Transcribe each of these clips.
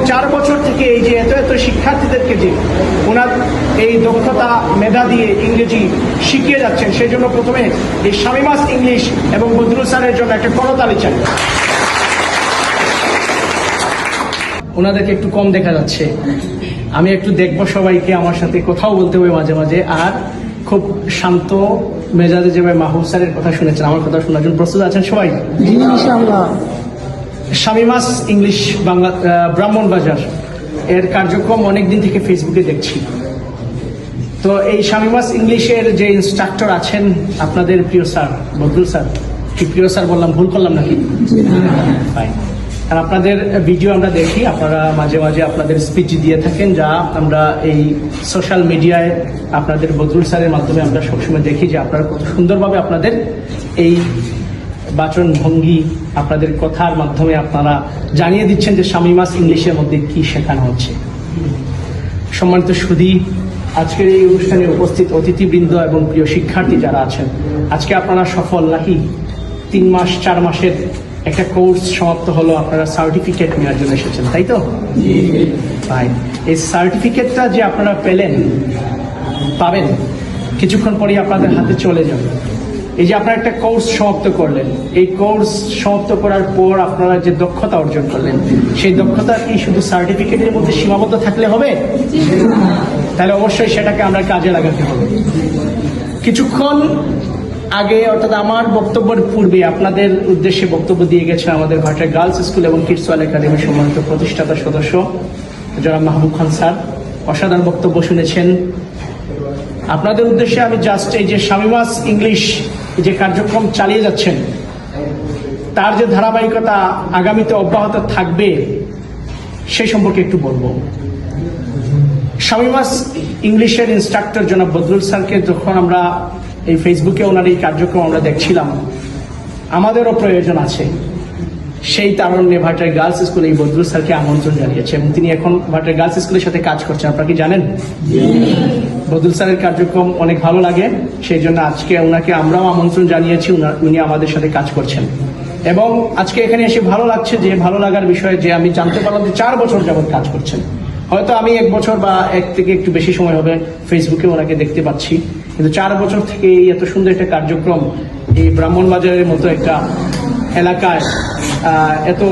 4 বছর থেকে এই যে এত এত শিক্ষার্থীদেরকে যে ওনার এই দক্ষতা মেধা দিয়ে ইংরেজি শিখিয়ে যাচ্ছেন, সেই জন্য প্রথমে এই শামিমাস ইংলিশ এবং বদরুল স্যারের জন্য একটা করতালি চাই। ওনাদেরকে একটু কম দেখা যাচ্ছে, আমি একটু দেখবো সবাইকে, আমার সাথে কথাও বলতে হবে মাঝে মাঝে। আর খুব শান্ত মেজাজে যেভাবে মাহবুব স্যারের কথা শুনেছেন, আমার কথা শোনার জন্য প্রস্তুত আছেন সবাই? শামিমাস ইংলিশ বাংলা ব্রাহ্মণবাজার এর কার্যক্রম অনেকদিন থেকে ফেসবুকে দেখছি। তো এই শামিমাস ইংলিশের যে ইনস্ট্রাক্টর আছেন আপনাদের প্রিয় স্যার বদরুল স্যার, কি প্রিয় স্যার বললাম, ভুল করলাম নাকি? আর আপনাদের ভিডিও আমরা দেখি, আপনারা মাঝে মাঝে আপনাদের স্পিচ দিয়ে থাকেন, যা আমরা এই সোশ্যাল মিডিয়ায় আপনাদের বদরুল স্যারের মাধ্যমে আমরা সবসময় দেখি যে আপনারা কত সুন্দরভাবে আপনাদের এই বাচন ভঙ্গি, আপনাদের কথার মাধ্যমে আপনারা জানিয়ে দিচ্ছেন যে শামিমাস ইংলিশের মধ্যে কি শেখানো হচ্ছে। সম্মানিত সুধী, আজকের এই অনুষ্ঠানে উপস্থিত অতিথিবৃন্দ এবং প্রিয় শিক্ষার্থী যারা আছেন, আজকে আপনারা সফল নাকি? 3 মাস 4 মাসের একটা কোর্স সমাপ্ত হলো, আপনারা সার্টিফিকেট নেওয়ার জন্য এসেছেন, তাই তো? তাই এই সার্টিফিকেটটা যে আপনারা পাবেন কিছুক্ষণ পরেই আপনাদের হাতে চলে যাবে। এই যে আপনারা একটা কোর্স সমাপ্ত করলেন, এই কোর্স সমাপ্ত করার পর আপনারা যে দক্ষতা অর্জন করলেন, সেই দক্ষতা কি শুধু সার্টিফিকেটের মধ্যে সীমাবদ্ধ থাকলে হবে? তাহলে অবশ্যই সেটাকে আমরা কাজে লাগাতে হবে। কিছুক্ষণ আগে, অর্থাৎ আমার বক্তব্যের পূর্বে আপনাদের উদ্দেশ্যে বক্তব্য দিয়ে গেছেন আমাদের ভাটার গার্লস স্কুল এবং কিডসওয়াল একাডেমির সম্মানিত প্রতিষ্ঠাতা সদস্য জনাব মাহবুব খান স্যার। অসাধারণ বক্তব্য শুনেছেন। আপনাদের উদ্দেশ্যে আমি জাস্ট এই যে শামিমাস ইংলিশ যে কার্যক্রম চালিয়ে যাচ্ছেন, তার যে ধারাবাহিকতা আগামীতে অব্যাহত থাকবে সেই সম্পর্কে একটু বলবো। শামিমাস ইংলিশের ইনস্ট্রাক্টর জনাব বদরুল স্যারকে যখন আমরা এই ফেসবুকে ওনার এই কার্যক্রম আমরা দেখছিলাম, আমাদেরও প্রয়োজন আছে। সেই তারুণ্যে ভাটার গার্লস স্কুলে এই বদরুল স্যারকে আমন্ত্রণ জানিয়েছে এবং তিনি এখন ভাটার গার্লস স্কুলের সাথে কাজ করছেন। আপনারা কি জানেন? বদরুল স্যারের কার্যক্রম অনেক ভালো লাগে, সেই জন্য আজকে ওনাকে আমরাও আমন্ত্রণ জানিয়েছি, উনি আমাদের সাথে কাজ করছেন। এবং আজকে এখানে এসে ভালো লাগছে, যে ভালো লাগার বিষয়ে যে আমি জানতে পারলাম যে 4 বছর যাবৎ কাজ করছেন। হয়তো আমি 1 বছর বা 1 থেকে একটু বেশি সময় হবে ফেসবুকে ওনাকে দেখতে পাচ্ছি, কিন্তু 4 বছর থেকে এই এত সুন্দর একটা কার্যক্রম এই ব্রাহ্মণবাজারের মতো একটা এলাকায়, এত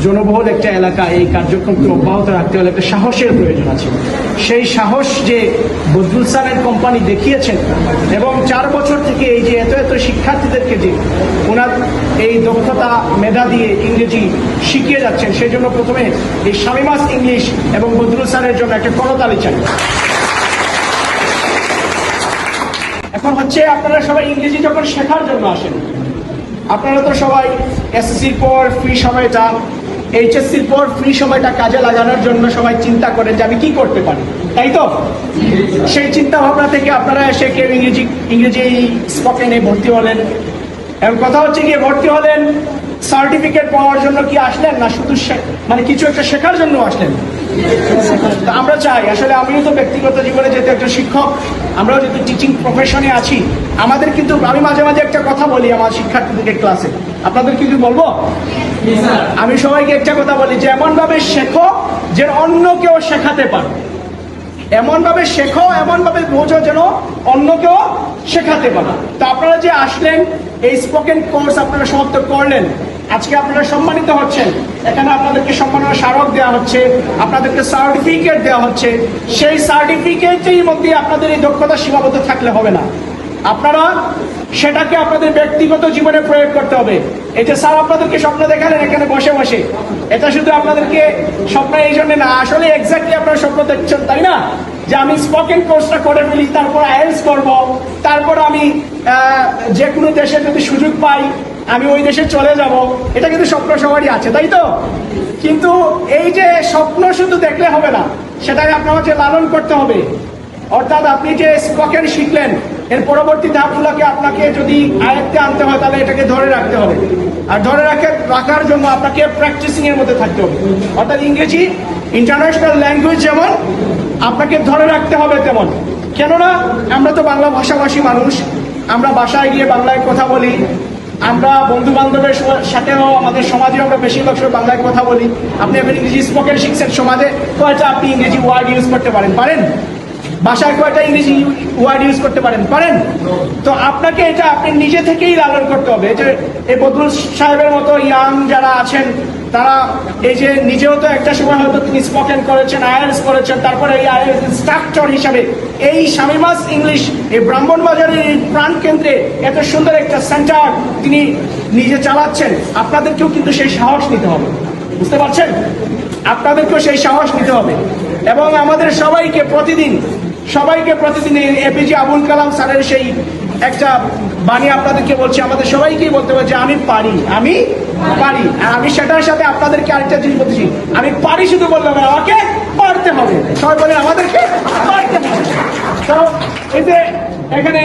জনবহুল একটা এলাকায় এই কার্যক্রমকে অব্যাহত রাখতে হলে একটা সাহসের প্রয়োজন আছে। সেই সাহস যে বদরুল স্যারের কোম্পানি দেখিয়েছেন এবং 4 বছর থেকে এই যে এত এত শিক্ষার্থীদেরকে যে ওনার এই দক্ষতা মেধা দিয়ে ইংরেজি শিখিয়ে যাচ্ছেন, সেই জন্য প্রথমে এই শামিমাস ইংলিশ এবং বদরুল স্যারের জন্য একটা করতালি চাই। এখন হচ্ছে, আপনারা সবাই ইংরেজি যখন শেখার জন্য আসেন, আপনারা তো সবাই এসএসসির পর ফ্রি সময়টা, এইচএসসির পর ফ্রি সময়টা কাজে লাগানোর জন্য সবাই চিন্তা করেন যে আমি কি করতে পারি, তাই তো? সেই চিন্তা ভাবনা থেকে আপনারা এসে কেউ ইংরেজি স্পোকেনে ভর্তি হলেন। এবং কথা হচ্ছে গিয়ে ভর্তি হলেন সার্টিফিকেট পাওয়ার জন্য কি আসলেন, না শুধু মানে কিছু একটা শেখার জন্য আসলেন? আমরা চাই, আসলে আমিও তো ব্যক্তিগত জীবনে যেহেতু একটা শিক্ষক, আমরাও যেহেতু টিচিং প্রফেশনে আছি, আমাদের কিন্তু, আমি মাঝে মাঝে একটা কথা বলি আমার শিক্ষার্থীদের ক্লাসে, আপনাদের কিছু বলবো? আমি সবাইকে একটা কথা বলি যে এমন ভাবে শেখো যেন অন্য কেউ শেখাতে পারে, এমন ভাবে শেখো, এমন ভাবে বোঝো যেন অন্য কেউ শেখাতে পারে। তো আপনারা যে আসলেন, এই স্পোকেন কোর্স আপনারা সমাপ্ত করলেন, আজকে আপনারা সম্মানিত হচ্ছেন। এখানে আপনাদেরকে সম্মাননা স্মারক দেওয়া হচ্ছে, আপনাদেরকে সার্টিফিকেট দেওয়া হচ্ছে। সেই সার্টিফিকেটের মধ্যে আপনাদের এই দক্ষতা সীমাবদ্ধ থাকলে হবে না, আপনারা সেটাকে আপনাদের ব্যক্তিগত জীবনে প্রয়োগ করতে হবে। এই যে স্যার আপনাদেরকে স্বপ্ন দেখালেন এখানে বসে বসে, এটা শুধু আপনাদেরকে স্বপ্ন এই জন্য না, আসলে এক্স্যাক্টলি আপনারা স্বপ্ন দেখছেন, তাই না? যে আমি স্পোকেন কোর্সটা করে ফেলি, তারপর আইএলটিএস করব, তারপর আমি যে কোনো দেশে যদি সুযোগ পাই আমি ওই দেশে চলে যাব। এটা কিন্তু স্বপ্ন সবারই আছে, তাই তো? কিন্তু এই যে স্বপ্ন শুধু দেখলে হবে না, সেটাকে আপনাকে লালন করতে হবে। অর্থাৎ আপনি যে স্পোকেন শিখলেন, এর পরবর্তী ধাপগুলোকে আপনাকে যদি আয়ত্তে আনতে হয়, তাহলে এটাকে ধরে রাখতে হবে। আর ধরে রাখার জন্য আপনাকে প্র্যাকটিসিং এর মধ্যে থাকতে হবে। অর্থাৎ ইংরেজি ইন্টারন্যাশনাল ল্যাঙ্গুয়েজ যেমন আপনাকে ধরে রাখতে হবে, তেমন, কেননা আমরা তো বাংলা ভাষাভাষী মানুষ, আমরা বাসায় গিয়ে বাংলায় কথা বলি, আমরা বন্ধু বান্ধবের সাথেও আমাদের সমাজে আমরা বেশিরভাগ সময় বাংলায় কথা বলি। আপনি এখন ইংরেজি স্পোকেন শিখছেন, সমাজে কয়টা আপনি ইংরেজি ওয়ার্ড ইউজ করতে পারেন? ভাষায় কয়টা ইংরেজি ওয়ার্ড ইউজ করতে পারেন? তো আপনাকে এটা আপনি নিজে থেকেই লালন করতে হবে। যে এই বদরুল সাহেবের মতো ইয়াং যারা আছেন, তারা এই যে নিজেও তো একটা সময় হয়তো তিনি স্পোকেন করেছেন, আইএলটিএস করেছেন, তারপরে এই আইএলটিএস ইনস্ট্রাক্টর হিসাবে এই শামিমাস ইংলিশ এই ব্রাহ্মণবাজারের এই প্রাণ কেন্দ্রে এত সুন্দর একটা সেন্টার তিনি নিজে চালাচ্ছেন। আপনাদেরকেও কিন্তু সেই সাহস নিতে হবে, বুঝতে পারছেন? আপনাদেরকেও সেই সাহস নিতে হবে। এবং আমাদের সবাইকে প্রতিদিন এপিজে আবুল কালাম স্যারের সেই একটা বাণী আপনাদেরকে বলছি, আমাদের সবাইকেই বলতে হবে যে আমি পারি। আর আমি সেটার সাথে আপনাদেরকে আরেকটা জিনিস বলতেছি, আমি পারি শুধু বললাম, আমাকে পারতে হবে। সবাই বলেন আমাদেরকে পারতে হবে। তো এই যে এখানে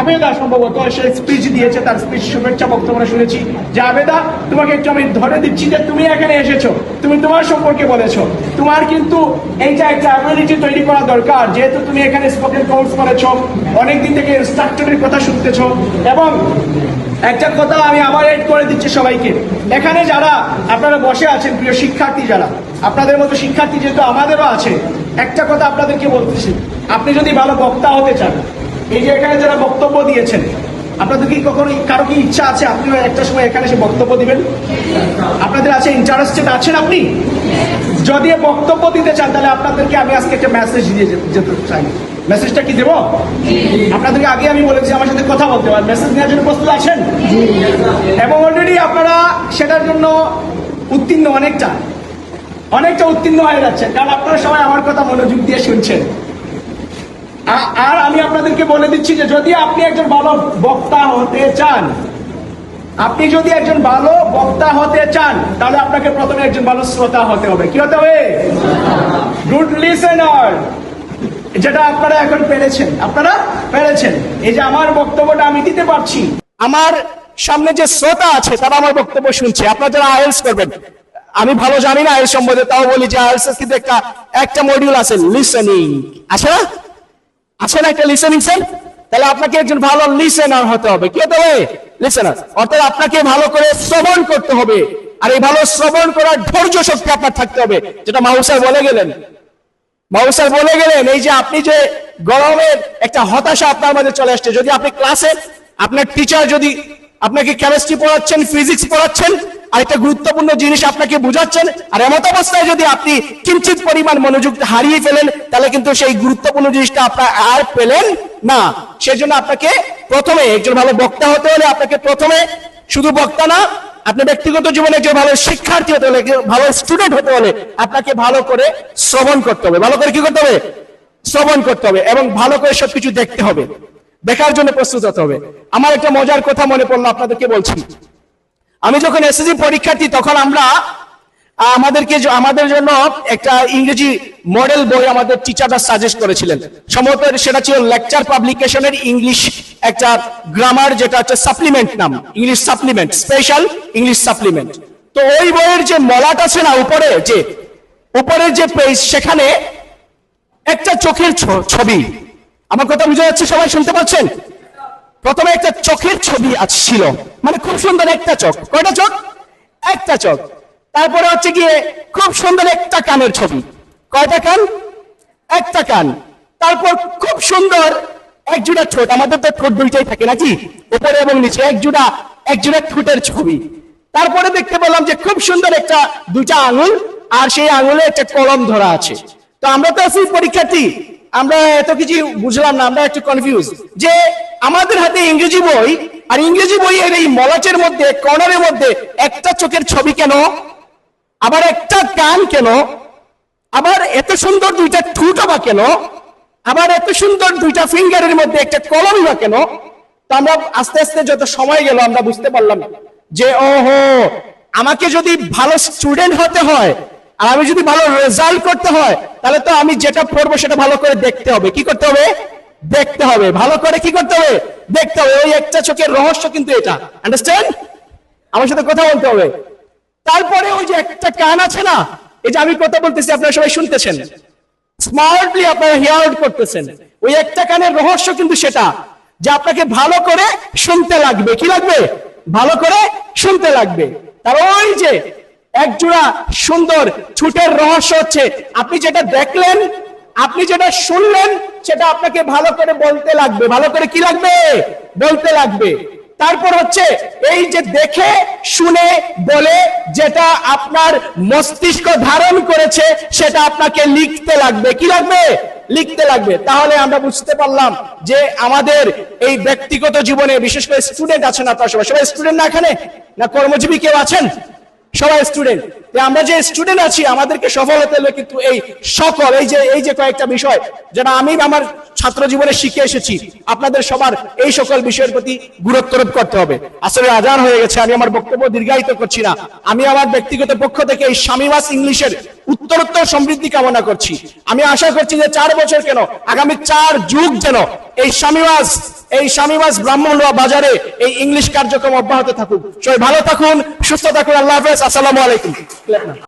আবেদা সম্ভবত সে স্পিচ দিয়েছে, তার স্পিচ শুভেচ্ছা বক্তব্য শুনেছি। যে আবেদা, তোমাকে একটু আমি ধরে দিচ্ছি যে তুমি এখানে এসেছো, তুমি তোমার সম্পর্কে বলেছো, তোমার কিন্তু এইটা একটা অ্যাবিলিটি তৈরি করা দরকার। যেহেতু তুমি এখানে স্পোকেন কোর্স করেছো, অনেকদিন থেকে ইনস্ট্রাক্টরের কথা শুনতেছো। এবং একটা কথা আমি আবার এড করে দিচ্ছি সবাইকে, এখানে যারা আপনারা বসে আছেন, প্রিয় শিক্ষার্থী যারা, আপনাদের মতো শিক্ষার্থী যেহেতু আমাদেরও আছে, একটা কথা আপনাদেরকে বলতেছি, আপনি যদি ভালো বক্তা হতে চান, এই যে এখানে যারা বক্তব্য দিয়েছেন, আপনাদের কি কখনো কারো কি ইচ্ছা আছে আপনি একটা সময় এখানে এসে বক্তব্য দিবেন? আপনাদের আছে, ইন্টারেস্টেড আছেন আপনি? যদি বক্তব্য দিতে চান, তাহলে আপনাদেরকে আমি আজকে একটা মেসেজ দিয়ে যেতে চাই। মেসেজটা কি দেবো? আপনাদেরকে আগে আমি বলেছি আমার সাথে কথা বলতে পারেন। মেসেজ নেওয়ার জন্য প্রস্তুত আছেন? এবং অলরেডি আপনারা সেটার জন্য উত্তীর্ণ, অনেকটা উত্তীর্ণ হয়ে যাচ্ছেন, কারণ আপনারা সবাই আমার কথা মনোযোগ দিয়ে শুনছেন। আর আমি আপনাদেরকে বলে দিচ্ছি যে যদি আপনি একজন ভালো বক্তা হতে চান, তাহলে আপনাকে প্রথমে একজন ভালো শ্রোতা হতে হবে। কি হতে হবে? গুড লিসেনার, যেটা আপনারা এখন পেরেছেন। এই যে আমার বক্তব্যটা আমি দিতে পারছি, আমার সামনে যে শ্রোতা আছে তারা আমার বক্তব্য শুনছে। আপনারা যারা আইএলটিএস করবেন, আমি ভালো জানি না এর সম্বন্ধে, তাও বলি যে আইএলটিএস কিন্তু একটা মডিউল আছে লিসেনিং, আছে না একটা লিসেনিং সেল? তাহলে আপনাকে একজন ভালো লিসেনার হতে হবে। কি হতে হবে? লিসেনার। অর্থাৎ আপনাকে ভালো করে শ্রবণ করতে হবে, আর এই ভালো শ্রবণ করার ধৈর্য শক্তি আপনার থাকতে হবে, যেটা মাহবুব বলে গেলেন। এই যে আপনি যে গরমের একটা হতাশা আপনার মাঝে চলে আসছে, যদি আপনি ক্লাসে আপনার টিচার যদি আপনাকে কেমিস্ট্রি পড়াচ্ছেন, ফিজিক্স পড়াচ্ছেন, আর একটা গুরুত্বপূর্ণ জিনিস আপনাকে বুঝাচ্ছেন, আর এমত অবস্থায় যদি আপনি কিঞ্চিত পরিমাণ মনোযোগ হারিয়ে ফেলেন, তাহলে কিন্তু সেই গুরুত্বপূর্ণ জিনিসটা আপনার আর পেলেন না। সেজন্য আপনাকে প্রথমে একজন ভালো বক্তা হতে হলে, আপনাকে প্রথমে শুধু বক্তা না, আপনি ব্যক্তিগত জীবনে একজন ভালো শিক্ষার্থী হতে হলে, ভালো স্টুডেন্ট হতে হলে আপনাকে ভালো করে শ্রবণ করতে হবে। ভালো করে কি করতে হবে? শ্রবণ করতে হবে, এবং ভালো করে সবকিছু দেখতে হবে, দেখার জন্য প্রস্তুত হতে হবে। আমার একটা মজার কথা মনে পড়লো, আপনাদেরকে বলছি। আমি যখন এসএসসি পরীক্ষার্থী, তখন আমাদের জন্য একটা ইংরেজি মডেল বই আমাদের টিচাররা সাজেস্ট করেছিলেন। সম্ভবত সেটা ছিল লেকচার পাবলিকেশনের ইংলিশ একটা গ্রামার, যেটা হচ্ছে সাপ্লিমেন্ট নাম, English supplement, special English supplement. তো ওই বইয়ের যে মলাট আছে না, উপরের যে পেজ, সেখানে একটা চোখের ছবি। আমার কথা বুঝা যাচ্ছে? সবাই শুনতে পাচ্ছেন? প্রথমে একটা চোখের ছবি ছিল, মানে খুব সুন্দর একটা চোখ। কয়টা চোখ? একটা চোখ। তারপরে হচ্ছে গিয়ে খুব সুন্দর একটা কানের ছবি। কয়টা কান? একটা কান। তারপর খুব সুন্দর একজোড়া ঠোঁট, আমাদের তো ঠোঁট দুইটাই থাকে নাকি, উপরে এবং নিচে, একজোড়া ঠোঁটের ছবি। তারপরে দেখতে পেলাম যে খুব সুন্দর দুইটা আঙুল, আর সেই আঙুলে একটা কলম ধরা আছে। তো আমরা তো আছি পরীক্ষার্থী, আমরা এত কিছু বুঝলাম না, আমরা একটু কনফিউজ যে আমাদের হাতে ইংরেজি বই, আর ইংরেজি বইয়ের এই মলাটের মধ্যে, কর্নারের মধ্যে একটা চোখের ছবি কেন, আবার একটা কান কেন, আবার এত সুন্দর দুইটা ঠোঁট বা কেন, আবার এত সুন্দর দুইটা ফিঙ্গারের মধ্যে একটা কলম বা কেন? তো আমরা আস্তে আস্তে যত সময় গেল, আমরা বুঝতে পারলাম যে ওহো, আমাকে যদি ভালো স্টুডেন্ট হতে হয়, আর আমি যদি ভালো রেজাল্ট করতে হয়, তাহলে তো আমি যেটা পড়বো সেটা ভালো করে দেখতে হবে। কি করতে হবে? দেখতে হবে। ভালো করে কি করতে হবে? দেখতে হবে। ওই একটা চোখের রহস্য কিন্তু এটা, আন্ডারস্ট্যান্ড? আমার সাথে কথা বলতে হবে। তারপরে ওই যে একটা কান আছে না, এই যে আমি কথা বলতেছি, আপনারা সবাই শুনতেছেন, স্মার্টলি আপনারা হিয়ার আউট করতেছেন। ওই একটা কানের রহস্য কিন্তু সেটা, যে আপনাকে ভালো করে শুনতে লাগবে। কি লাগবে? ভালো করে শুনতে লাগবে। তার ওই যে একজোড়া সুন্দর ঠোঁটের রহস্য হচ্ছে আপনি যেটা দেখলেন, আপনি যেটা শুনলেন, সেটা আপনাকে ভালো করে বলতে লাগবে। ভালো করে কি লাগবে? বলতে লাগবে। তারপর হচ্ছে এই যে দেখে শুনে বলে যেটা আপনার মস্তিষ্ক ধারণ করেছে সেটা আপনাকে লিখতে লাগবে। কি লাগবে? লিখতে লাগবে। তাহলে আমরা বুঝতে পারলাম যে আমাদের এই ব্যক্তিগত জীবনে, বিশেষ করে স্টুডেন্ট আছেন আপনারা সবাই, সবাই স্টুডেন্ট না এখানে? না কর্মজীবী কেউ আছেন? সবাই স্টুডেন্ট। আমরা যে স্টুডেন্ট আছি আমাদেরকে সফল হতে হলে কিন্তু এই সকল এই যে কয়েকটা বিষয় যেটা আমি আমার ছাত্র জীবনে শিখে এসেছি, আপনাদের সবার এই সকল বিষয়ের প্রতি গুরুত্বারোপ করতে হবে। আসলে আজান হয়ে গেছে, আমি আমার বক্তব্য দীর্ঘায়িত করছি না। আমি আমার ব্যক্তিগত পক্ষ থেকে এই শামীমাস ইংলিশের উত্তরোত্তর সমৃদ্ধি কামনা করছি। আমি আশা করছি যে 4 বছর কেন, আগামী 4 যুগ যেন এই শামীমাস ব্রাহ্মণরা বাজারে এই ইংলিশ কার্যক্রম অব্যাহত থাকুক। সবাই ভালো থাকুন, সুস্থ থাকুন। আল্লাহ হাফেজ। আসসালামু আলাইকুম।